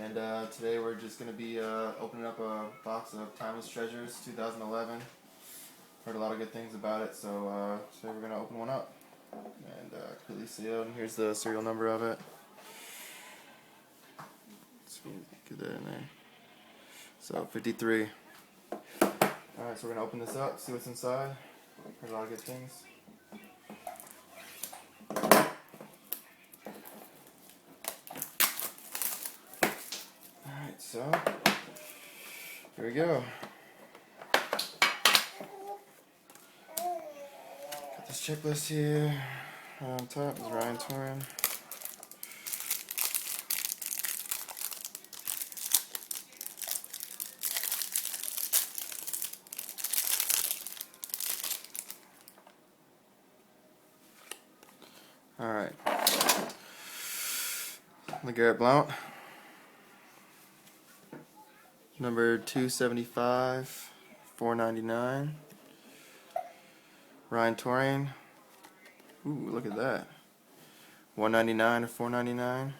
And today we're just going to be opening up a box of Timeless Treasures 2011. Heard a lot of good things about it, so today we're going to open one up. And completely sealed, and here's the serial number of it. Let's get that in there. So 53. Alright, so we're going to open this up, see what's inside. Heard a lot of good things. Alright, so here we go. Got this checklist here. On top is Ryan Torin. Alright. LeGarrette Blount. Number 275, $4.99. Ryan Torin. Ooh, look at that. $1.99 to $4.99.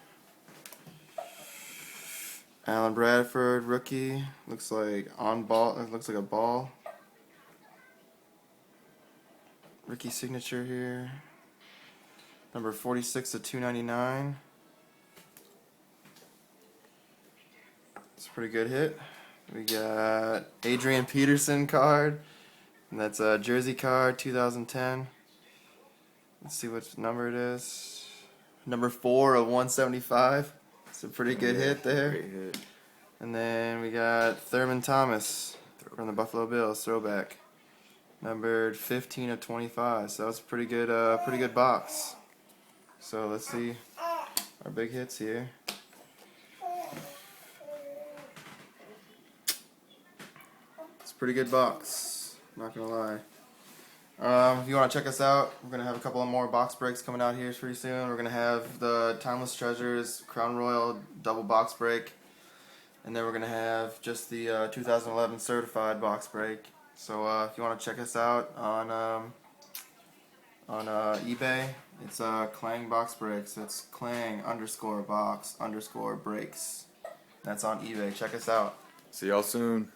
Alan Bradford, rookie. Looks like on ball. It looks like a ball. Rookie signature here. Number 46 to $2.99. It's a pretty good hit. We got Adrian Peterson card, and that's a jersey card, 2010. Let's see what number it is. Number 4 of 175. It's a pretty good hit there. Great hit. And then we got Thurman Thomas from the Buffalo Bills, throwback. Numbered 15 of 25. So that's a pretty good box. So let's see our big hits here. It's a pretty good box, not gonna lie. If you want to check us out, we're going to have a couple of more box breaks coming out here pretty soon. We're going to have the Timeless Treasures Crown Royale double box break. And then we're going to have just the 2011 certified box break. So if you want to check us out on eBay, it's Clang Box Breaks. It's Clang_box_breaks. That's on eBay. Check us out. See y'all soon.